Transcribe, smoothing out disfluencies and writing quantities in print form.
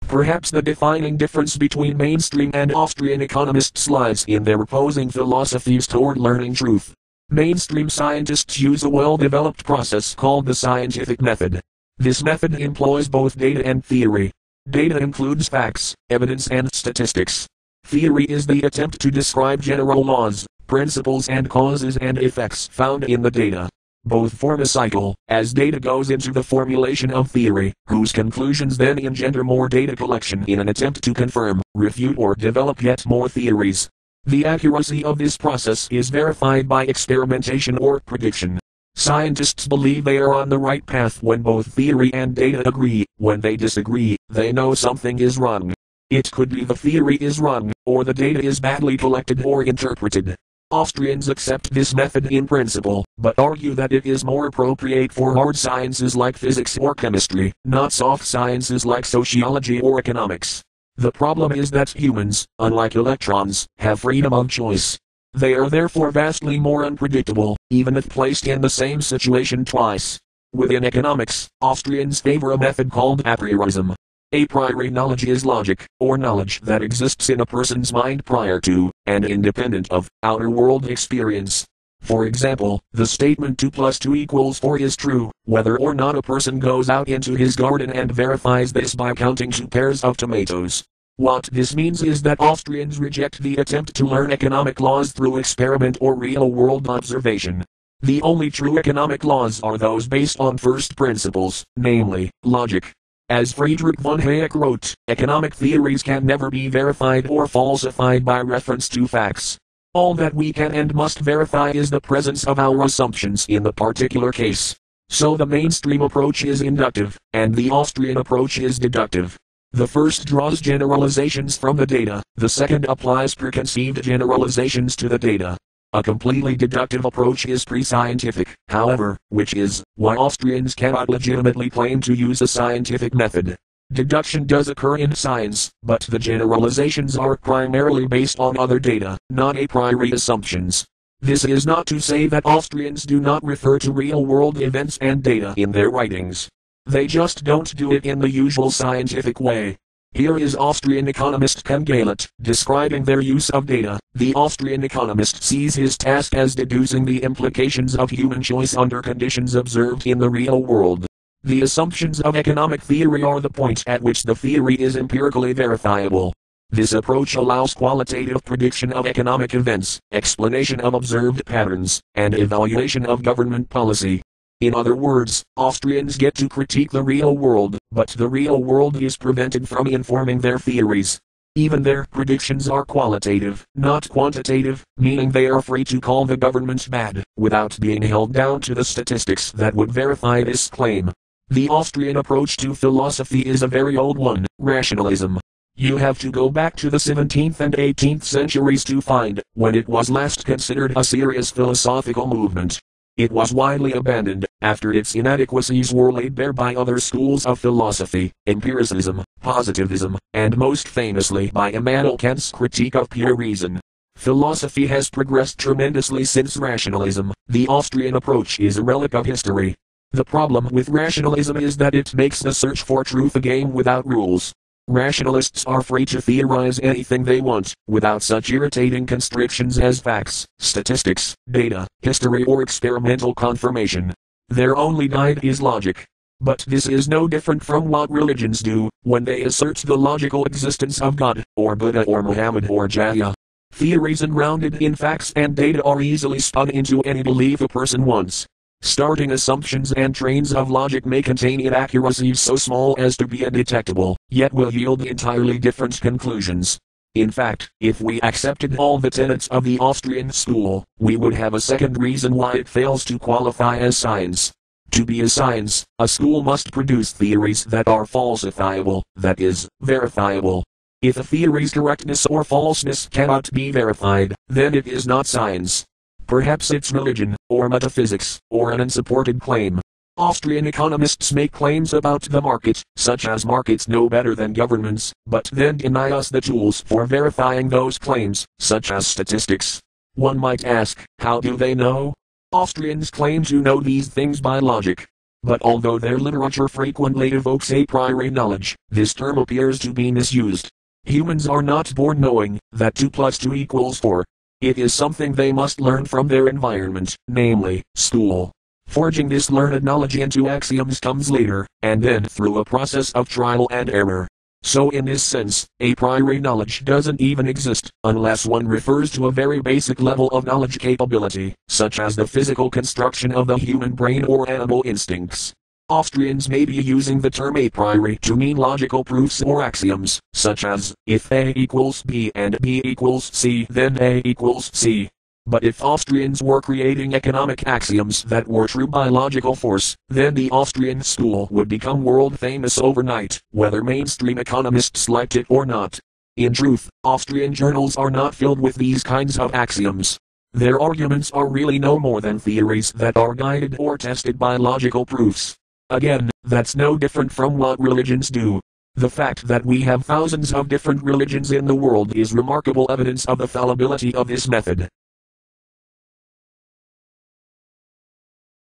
Perhaps the defining difference between mainstream and Austrian economists lies in their opposing philosophies toward learning truth. Mainstream scientists use a well-developed process called the scientific method. This method employs both data and theory. Data includes facts, evidence and statistics. Theory is the attempt to describe general laws, principles and causes and effects found in the data. Both form a cycle, as data goes into the formulation of theory, whose conclusions then engender more data collection in an attempt to confirm, refute or develop yet more theories. The accuracy of this process is verified by experimentation or prediction. Scientists believe they are on the right path when both theory and data agree. When they disagree, they know something is wrong. It could be the theory is wrong, or the data is badly collected or interpreted. Austrians accept this method in principle, but argue that it is more appropriate for hard sciences like physics or chemistry, not soft sciences like sociology or economics. The problem is that humans, unlike electrons, have freedom of choice. They are therefore vastly more unpredictable, even if placed in the same situation twice. Within economics, Austrians favor a method called a priorism. A priori knowledge is logic, or knowledge that exists in a person's mind prior to, and independent of, outer world experience. For example, the statement 2 plus 2 equals 4 is true, whether or not a person goes out into his garden and verifies this by counting 2 pairs of tomatoes. What this means is that Austrians reject the attempt to learn economic laws through experiment or real-world observation. The only true economic laws are those based on first principles, namely, logic. As Friedrich von Hayek wrote, economic theories can never be verified or falsified by reference to facts. All that we can and must verify is the presence of our assumptions in the particular case. So the mainstream approach is inductive, and the Austrian approach is deductive. The first draws generalizations from the data, the second applies preconceived generalizations to the data. A completely deductive approach is pre-scientific, however, which is why Austrians cannot legitimately claim to use a scientific method. Deduction does occur in science, but the generalizations are primarily based on other data, not a priori assumptions. This is not to say that Austrians do not refer to real-world events and data in their writings. They just don't do it in the usual scientific way. Here is Austrian economist Kengalet, describing their use of data. The Austrian economist sees his task as deducing the implications of human choice under conditions observed in the real world. The assumptions of economic theory are the point at which the theory is empirically verifiable. This approach allows qualitative prediction of economic events, explanation of observed patterns, and evaluation of government policy. In other words, Austrians get to critique the real world, but the real world is prevented from informing their theories. Even their predictions are qualitative, not quantitative, meaning they are free to call the government bad, without being held down to the statistics that would verify this claim. The Austrian approach to philosophy is a very old one, rationalism. You have to go back to the 17th and 18th centuries to find when it was last considered a serious philosophical movement. It was widely abandoned, after its inadequacies were laid bare by other schools of philosophy, empiricism, positivism, and most famously by Immanuel Kant's critique of pure reason. Philosophy has progressed tremendously since rationalism. The Austrian approach is a relic of history. The problem with rationalism is that it makes the search for truth a game without rules. Rationalists are free to theorize anything they want, without such irritating constrictions as facts, statistics, data, history or experimental confirmation. Their only guide is logic. But this is no different from what religions do, when they assert the logical existence of God, or Buddha or Muhammad or Jaya. Theories grounded in facts and data are easily spun into any belief a person wants. Starting assumptions and trains of logic may contain inaccuracies so small as to be undetectable, yet will yield entirely different conclusions. In fact, if we accepted all the tenets of the Austrian school, we would have a second reason why it fails to qualify as science. To be a science, a school must produce theories that are falsifiable, that is, verifiable. If a theory's correctness or falseness cannot be verified, then it is not science. Perhaps it's religion, or metaphysics, or an unsupported claim. Austrian economists make claims about the market, such as markets know better than governments, but then deny us the tools for verifying those claims, such as statistics. One might ask, how do they know? Austrians claim to know these things by logic. But although their literature frequently evokes a priori knowledge, this term appears to be misused. Humans are not born knowing that 2 plus 2 equals 4. It is something they must learn from their environment, namely, school. Forging this learned knowledge into axioms comes later, and then through a process of trial and error. So in this sense, a priori knowledge doesn't even exist, unless one refers to a very basic level of knowledge capability, such as the physical construction of the human brain or animal instincts. Austrians may be using the term a priori to mean logical proofs or axioms, such as, if A equals B and B equals C then A equals C. But if Austrians were creating economic axioms that were true by logical force, then the Austrian school would become world famous overnight, whether mainstream economists liked it or not. In truth, Austrian journals are not filled with these kinds of axioms. Their arguments are really no more than theories that are guided or tested by logical proofs. Again, that's no different from what religions do. The fact that we have thousands of different religions in the world is remarkable evidence of the fallibility of this method.